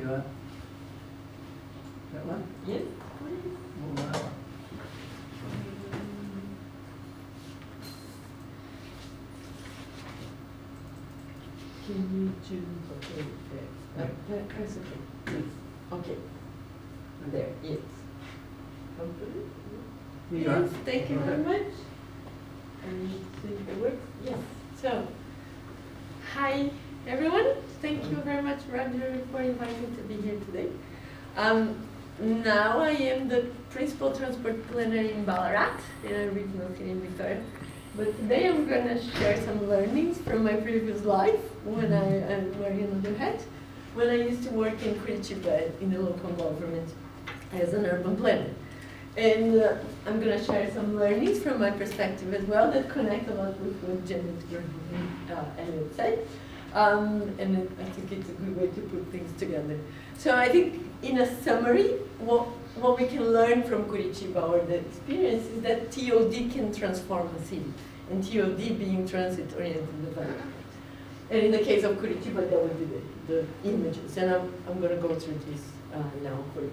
that. That one? Yes. Oh, wow. Can you choose? Okay, there. That's okay. Yes. Okay. There. Yes. Hopefully. You got Yes. it? Thank you very Okay. much. And see if it works. Yes. So, hi everyone. Thank you very much, Roger, for inviting me to be here today. Now I am the principal transport planner in Ballarat, in a regional city in Victoria. But today I'm going to share some learnings from my previous life when I'm wearing another hat. When I used to work in Curitiba in the local government as an urban planner. And I'm going to share some learnings from my perspective as well that connect a lot with what Janet Elliott said. And I think it's a good way to put things together. So I think in a summary, what we can learn from Curitiba or the experience is that TOD can transform a city. And TOD being transit-oriented development. And in the case of Curitiba, that would be the images. And I'm going to go through this now for you.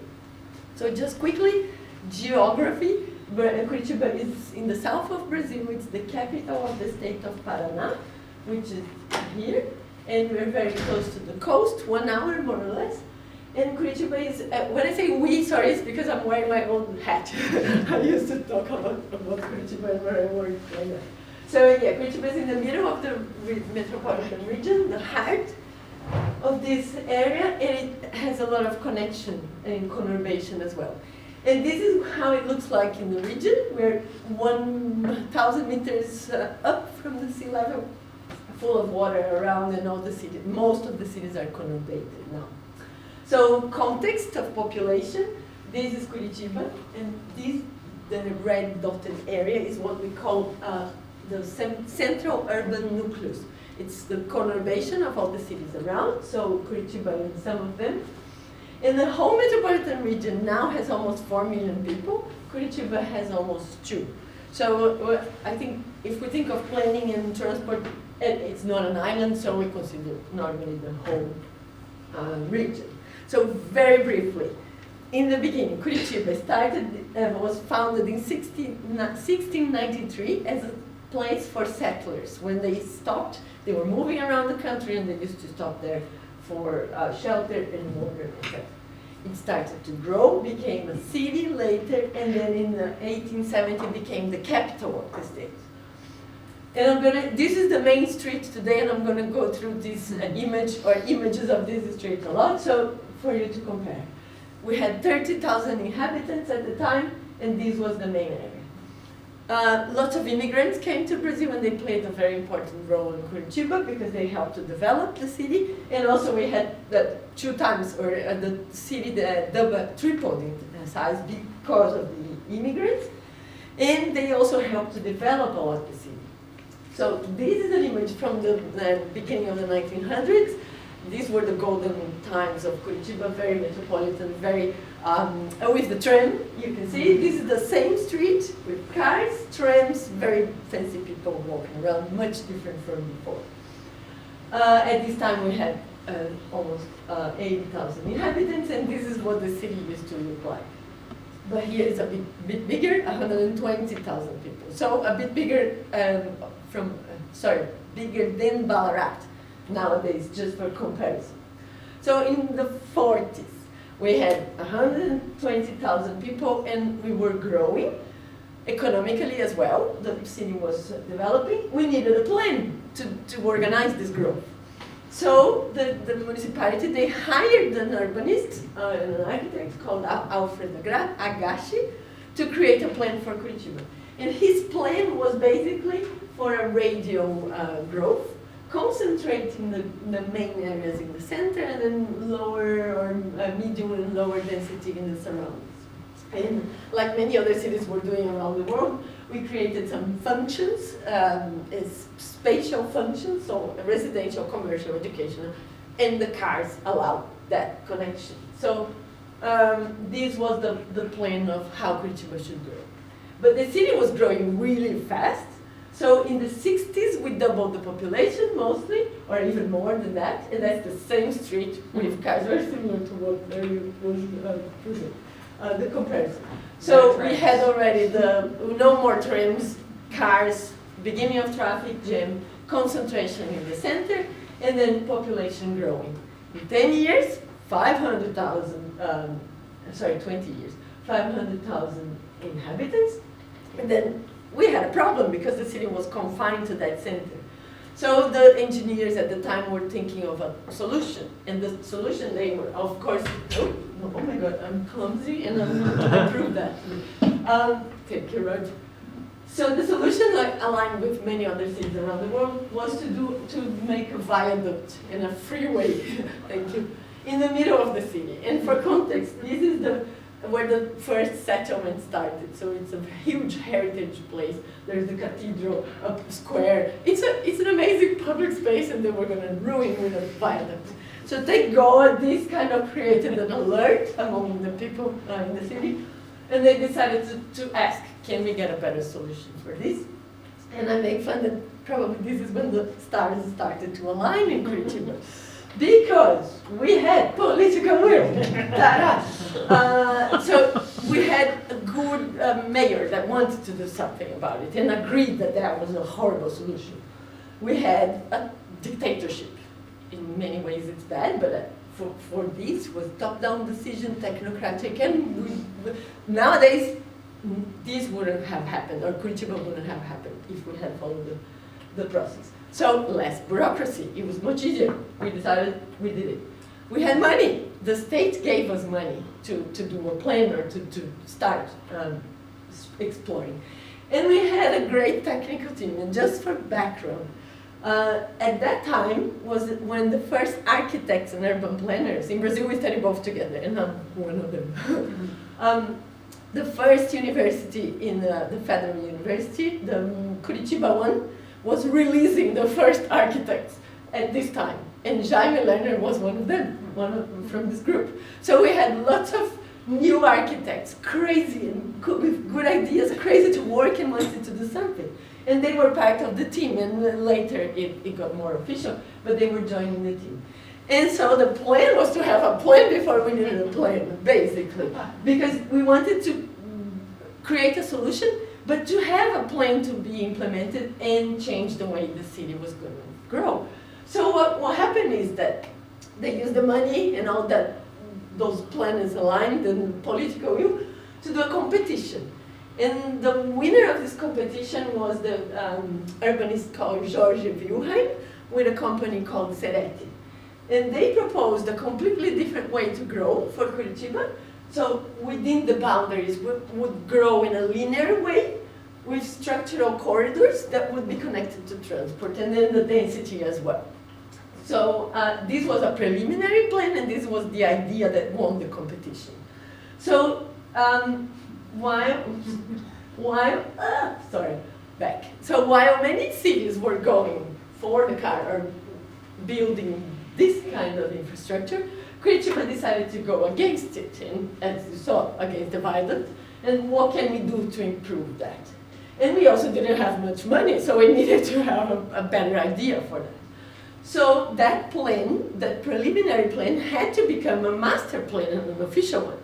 So just quickly, geography. Curitiba is in the south of Brazil. It's the capital of the state of Paraná, which is here. And we're very close to the coast, 1 hour more or less. And Curitiba is, when I say we, sorry, it's because I'm wearing my own hat. I used to talk about Curitiba and where I work like that. So yeah, Curitiba is in the middle of the metropolitan region, the heart of this area, and it has a lot of connection and conurbation as well. And this is how it looks like in the region. We're 1,000 meters up from the sea level, full of water around, and all the cities, most of the cities are conurbated now. So context of population, this is Curitiba, and this, the red dotted area, is what we call the central urban nucleus. It's the conurbation of all the cities around, so Curitiba and some of them. And the whole metropolitan region now has almost 4 million people. Curitiba has almost 2. So I think if we think of planning and transport, it's not an island, so we consider normally the whole region. So very briefly, in the beginning, Curitiba was founded in 1693 as a place for settlers. When they stopped, they were moving around the country and they used to stop there for shelter and water, etc. It started to grow, became a city later, and then in the 1870 became the capital of the state. And this is the main street today, and I'm going to go through this image or images of this street a lot, so for you to compare. We had 30,000 inhabitants at the time, and this was the main area. Lots of immigrants came to Brazil, and they played a very important role in Curitiba because they helped to develop the city. And also we had the 2 times, or the city tripled in size because of the immigrants. And they also helped to develop a lot the city. So this is an image from the beginning of the 1900s. These were the golden times of Curitiba, very metropolitan, very, with the tram, you can see. This is the same street with cars, trams, very fancy people walking around, much different from before. At this time we had almost 80,000 inhabitants, and this is what the city used to look like. But here it's a bit bigger, 120,000 people. So a bit bigger bigger than Ballarat nowadays, just for comparison. So in the 40s, we had 120,000 people, and we were growing economically as well. The city was developing. We needed a plan to organize this growth. So the municipality, they hired an urbanist, an architect called Alfred Agashi, to create a plan for Curitiba. And his plan was basically for a radial growth, concentrating the main areas in the center, and then lower or medium and lower density in the surroundings. And like many other cities were doing around the world, we created some functions, spatial functions, so residential, commercial, educational, and the cars allowed that connection. So this was the plan of how Curitiba should grow. But the city was growing really fast, So in the 60s, we doubled the population mostly, or even more than that, and that's the same street with cars, very similar to what you was the comparison. So we had already the no more trams, cars, beginning of traffic jam, concentration in the center, and then population growing. In 10 years, 500,000, 20 years, 500,000 inhabitants, and then we had a problem because the city was confined to that center. So the engineers at the time were thinking of a solution, and the solution they were, of course, oh my God, I'm clumsy and I'm not going to prove that. Thank you, Roger. So the solution, like, aligned with many other cities around the world, was to make a viaduct and a freeway, thank you, in the middle of the city. And for context, this is where the first settlement started. So it's a huge heritage place. There's the cathedral, a square. It's an amazing public space, and they were going to ruin with a viaduct. So thank God this kind of created an alert among the people in the city, and they decided to ask, can we get a better solution for this? And I make fun that probably this is when the stars started to align in Curitiba. Because we had political will. So we had a good mayor that wanted to do something about it and agreed that that was a horrible solution. We had a dictatorship. In many ways it's bad, but for this was top-down decision, technocratic, and nowadays this wouldn't have happened, or Curitiba wouldn't have happened if we had followed the process. So less bureaucracy, it was much easier. We decided, we did it. We had money. The state gave us money to do a plan or to start exploring. And we had a great technical team, and just for background, at that time was when the first architects and urban planners, in Brazil we study both together, and I'm one of them. The first university in the Federal University, the Curitiba one, was releasing the first architects at this time. And Jaime Lerner was one of them, from this group. So we had lots of new architects, crazy and with good ideas, crazy to work and wanted to do something. And they were part of the team, and later it got more official, but they were joining the team. And so the plan was to have a plan before we needed a plan, basically. Because we wanted to create a solution, but to have a plan to be implemented and change the way the city was going to grow. So what happened is that they used the money and all that, those plans aligned and political will, to do a competition. And the winner of this competition was the urbanist called Jorge Wilhelm with a company called Sereti. And they proposed a completely different way to grow for Curitiba. So within the boundaries, we would grow in a linear way with structural corridors that would be connected to transport, and then the density as well. So this was a preliminary plan, and this was the idea that won the competition. So while many cities were going for the car or building this kind of infrastructure, Curitiba decided to go against it, and as you saw, against the viaduct. And what can we do to improve that? And we also didn't have much money, so we needed to have a better idea for that. So that plan, that preliminary plan, had to become a master plan and an official one.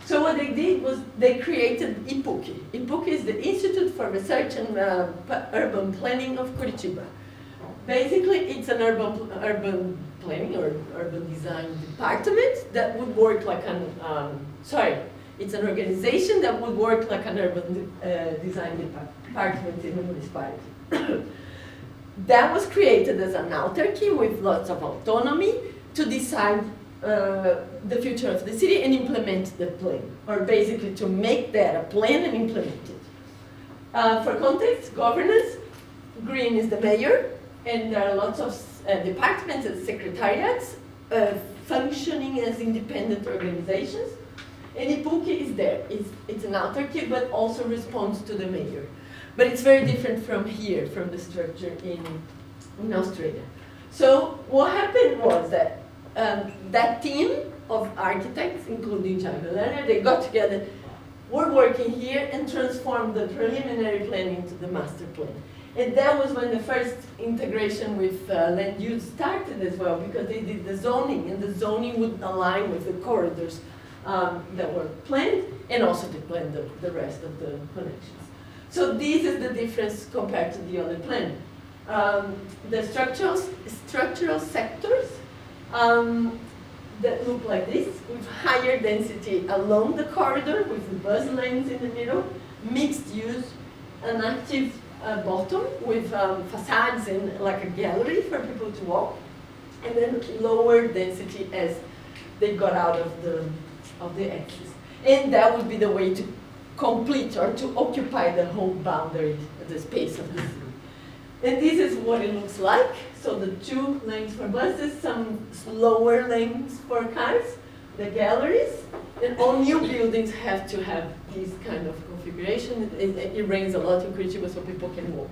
So what they did was they created IPUC. IPUC is the Institute for Research and Urban Planning of Curitiba. Basically, it's an urban planning or urban design department that would work like it's an organization that would work like an urban design department in the municipality. That was created as an autarky with lots of autonomy to decide the future of the city and implement the plan, or basically to make that a plan and implement it. For context, governance, green is the mayor, and there are lots of departments and secretariats functioning as independent organizations. And IPUC is there. It's an autarky, but also responds to the mayor. But it's very different from here, from the structure in Australia. So what happened was that that team of architects, including Jaime Lerner, they got together, were working here and transformed the preliminary plan into the master plan. And that was when the first integration with land use started as well, because they did the zoning, and the zoning would align with the corridors that were planned, and also they planned the rest of the connections. So this is the difference compared to the other plan. The structural sectors that look like this, with higher density along the corridor, with the bus lanes in the middle, mixed use, an active bottom with facades and like a gallery for people to walk, and then lower density as they got out of the axis. And that would be the way to complete or to occupy the whole boundary, the space of the city. And this is what it looks like. So the 2 lanes for buses, some lower lanes for cars, the galleries, and all new buildings have to have this kind of configuration. It rains a lot in Curitiba, so people can walk.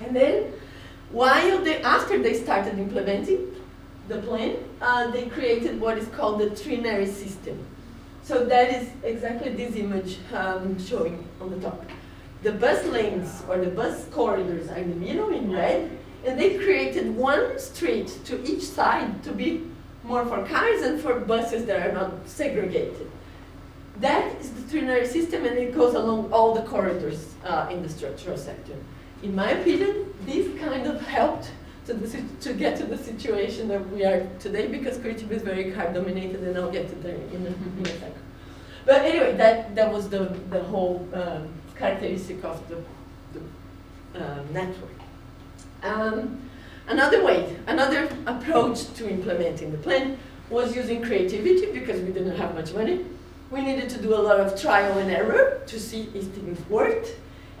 And then, after they started implementing the plan, they created what is called the trinary system. So that is exactly this image showing on the top. The bus lanes or the bus corridors are in the middle in red, and they created one street to each side to be more for cars and for buses that are not segregated. That is the trinary system, and it goes along all the corridors in the structural sector. In my opinion, this kind of helped to get to the situation that we are today, because Curitiba is very car dominated, and I'll get to that in a second. But anyway, that was the whole characteristic of the network. Another approach to implementing the plan was using creativity, because we didn't have much money. We needed to do a lot of trial and error to see if things worked.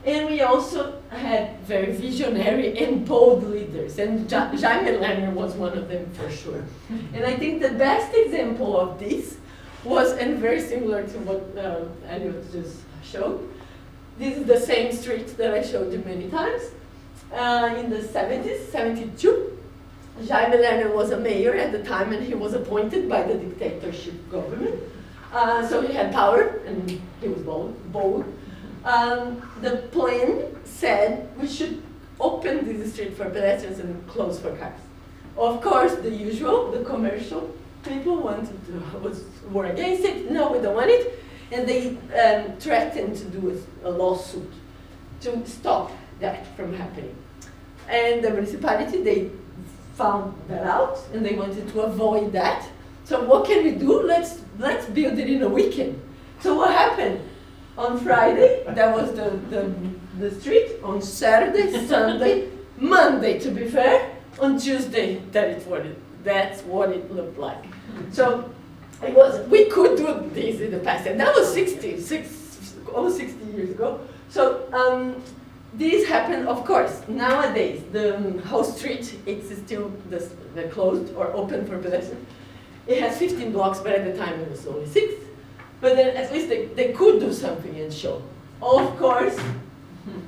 And we also had very visionary and bold leaders, and Jaime Lerner was one of them for sure. And I think the best example of this was, and very similar to what Elliot just showed, this is the same street that I showed you many times. In the 70s, 72, Jaime Lerner was a mayor at the time, and he was appointed by the dictatorship government. So he had power, and he was bold. The plan said we should open this street for pedestrians and close for cars. Of course, the usual, the commercial people were against it. No, we don't want it. And they threatened to do a lawsuit to stop that from happening. And the municipality, they found that out, and they wanted to avoid that. So what can we do? Let's build it in a weekend. So what happened? On Friday, that was the street. On Saturday, Sunday, Monday, to be fair. On Tuesday, that's what it looked like. So we could do this in the past, and that was almost 60 years ago. So this happened, of course. Nowadays, the whole street, it's still closed or open for pedestrians. It has 15 blocks, but at the time it was only 6. But then at least they could do something and show. Of course,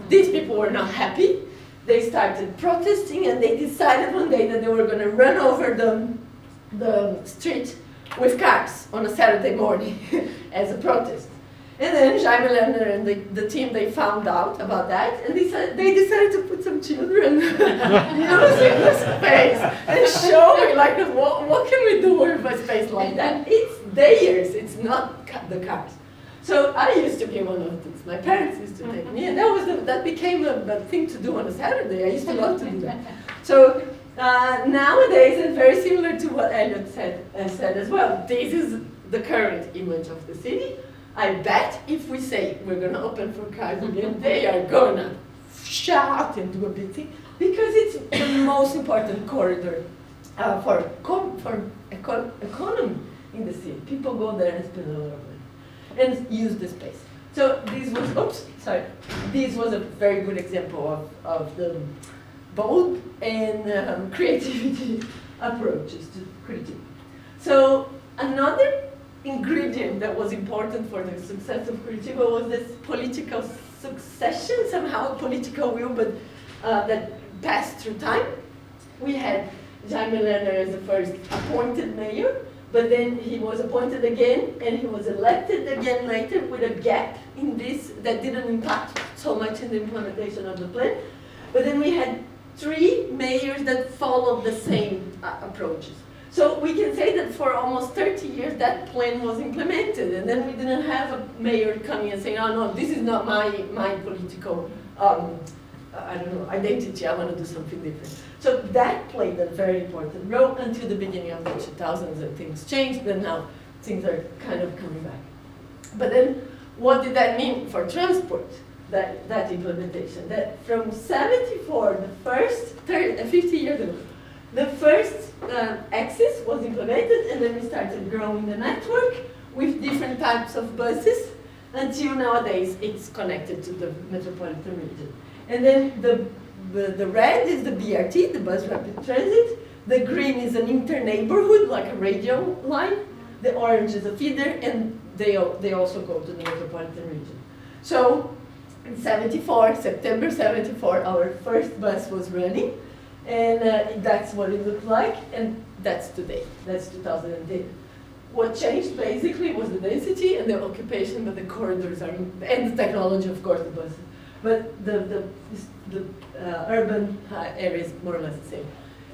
these people were not happy. They started protesting, and they decided one day that they were going to run over the street with cars on a Saturday morning as a protest. And then Jaime Lerner and the team, they found out about that, and they decided to put some children using the space and showing like what can we do with a space like that? It's theirs, it's not the cars. So I used to be one of these. My parents used to take me, and that became a thing to do on a Saturday. I used to love to do that. So nowadays, and very similar to what Elliot said as well, this is the current image of the city. I bet if we say we're going to open for cars again, they are going to shout and do a big thing, because it's the most important corridor for economy in the city. People go there and spend a lot of money and use the space. So this was a very good example of the bold and creativity approaches to creativity. So another ingredient that was important for the success of Curitiba was this political succession, somehow political will, but that passed through time. We had Jaime Lerner as the first appointed mayor, but then he was appointed again, and he was elected again later with a gap in this that didn't impact so much in the implementation of the plan. But then we had 3 mayors that followed the same approaches. So we can say that for almost 30 years that plan was implemented, and then we didn't have a mayor coming and saying, oh no, this is not my political I don't know, identity, I want to do something different. So that played a very important role until the beginning of the 2000s, and things changed, and now things are kind of coming back. But then what did that mean for transport, that implementation? That from 74, the first 50 years ago, the first axis was implemented, and then we started growing the network with different types of buses until nowadays it's connected to the metropolitan region. And then the red is the BRT, the bus rapid transit. The green is an inter-neighborhood, like a radio line. The orange is a feeder, and they also go to the metropolitan region. So in September 74, our first bus was running. And that's what it looked like, and that's today. That's 2010. What changed basically was the density and the occupation, but the corridors are, and the technology, of course, the buses. But the urban area is more or less the same.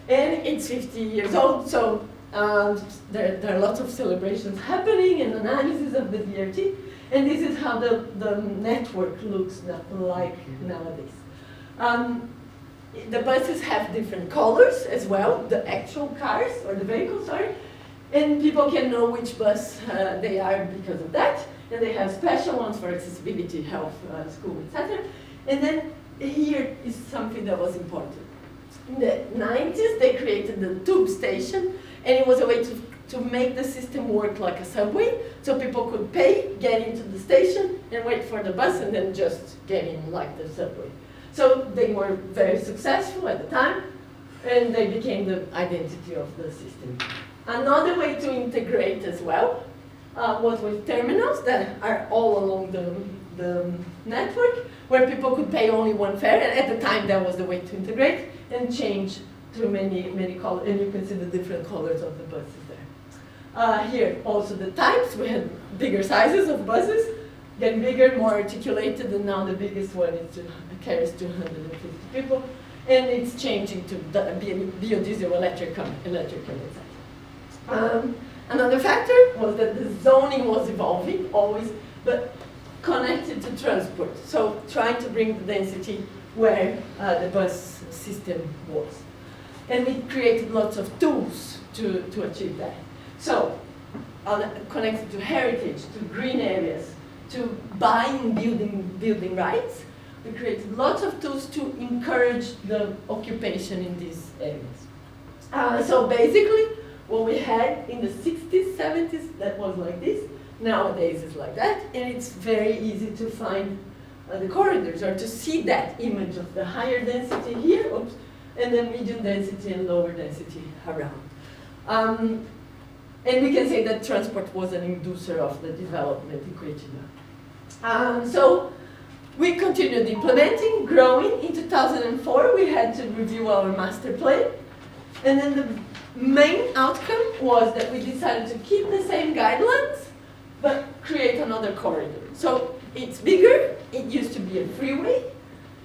And it's 50 years old, so there are lots of celebrations happening and analysis of the DRT, and this is how the network looks like nowadays. The buses have different colors as well, the actual cars, or the vehicles, sorry, and people can know which bus they are because of that, and they have special ones for accessibility, health, school, etc. And then here is something that was important. In the 90s, they created the tube station, and it was a way to make the system work like a subway, so people could pay, get into the station, and wait for the bus, and then just get in like the subway. So they were very successful at the time, and they became the identity of the system. Another way to integrate as well was with terminals that are all along the network, where people could pay only one fare, and at the time that was the way to integrate and change through many colors, and you can see the different colors of the buses there. Here also the types, we had bigger sizes of buses, getting bigger, more articulated, and now the biggest one carries 250 people, and it's changing to the biodiesel electric inside. Another factor was that the zoning was evolving always, but connected to transport. So trying to bring the density where the bus system was. And we created lots of tools to achieve that. So connected to heritage, to green areas, to buying building rights, we created lots of tools to encourage the occupation in these areas. So basically, what we had in the 60s, 70s, that was like this. Nowadays it's like that, and it's very easy to find the corridors, or to see that image of the higher density here, and then medium density and lower density around. And we can say that transport was an inducer of the development in Curitiba. So we continued implementing, growing. In 2004, we had to review our master plan. And then the main outcome was that we decided to keep the same guidelines, but create another corridor. So it's bigger, it used to be a freeway,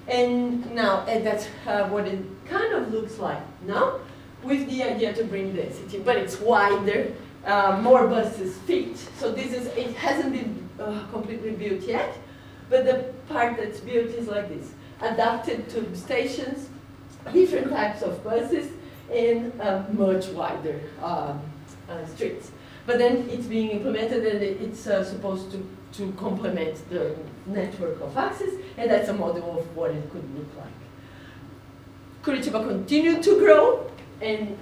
and now that's what it kind of looks like now, with the idea to bring density, but it's wider, more buses fit. So it hasn't been completely built yet, but the part that's built is like this, adapted to stations, different types of buses, and much wider streets. But then it's being implemented, and it's supposed to complement the network of access, and that's a model of what it could look like. Curitiba continued to grow and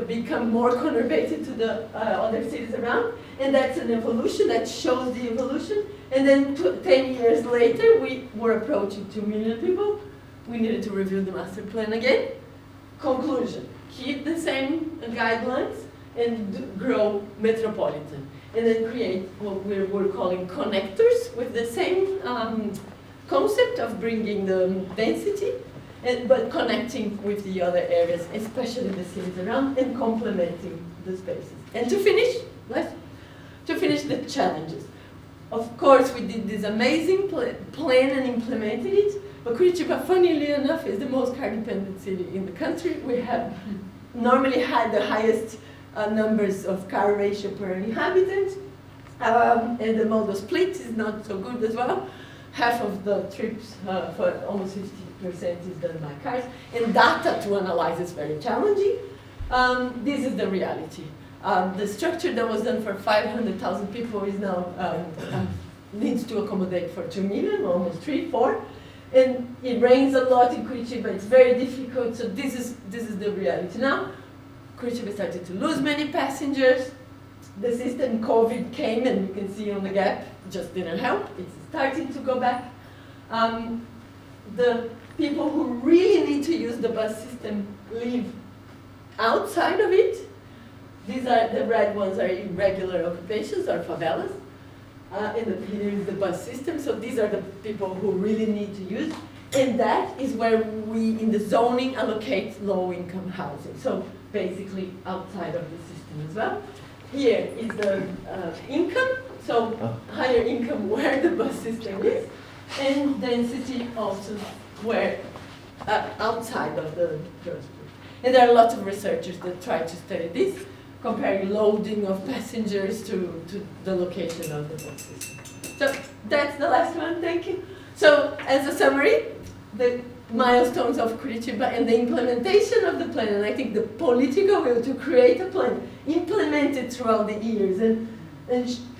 become more conurbated to the other cities around, and that's an evolution that shows the evolution. And then 10 years later, we were approaching 2 million people. We needed to review the master plan again. Conclusion: keep the same guidelines and grow metropolitan, and then create what we're calling connectors with the same concept of bringing the density, but connecting with the other areas, especially the cities around, and complementing the spaces. And to finish the challenges. Of course, we did this amazing plan and implemented it, But Curitiba, funnily enough, is the most car-dependent city in the country. We have normally had the highest numbers of car ratio per inhabitant, and the modal split is not so good as well. Half of the trips, for almost 50%, is done by cars, and data to analyze is very challenging. This is the reality. The structure that was done for 500,000 people is now needs to accommodate for 2 million, almost 3, 4. And it rains a lot in Curitiba, it's very difficult, so this is the reality. Now, Curitiba started to lose many passengers. The system COVID came, and you can see on the gap, just didn't help. It's starting to go back. The people who really need to use the bus system live outside of it. These are, the red ones are irregular occupations or favelas. And here is the bus system, so these are the people who really need to use. And that is where we, in the zoning, allocate low-income housing. So basically outside of the system as well. Here is the income, so higher income where the bus system is, and density also where outside of the transport. And there are lots of researchers that try to study this, comparing loading of passengers to the location of the bus system. So that's the last one, thank you. So as a summary, the milestones of Curitiba and the implementation of the plan, and I think the political will to create a plan, implement it throughout the years, and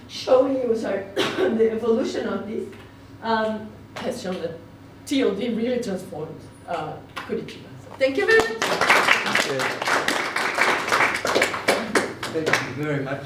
show you the evolution of this, has shown that TOD really transformed Curitiba. So thank you very much. Thank you very much.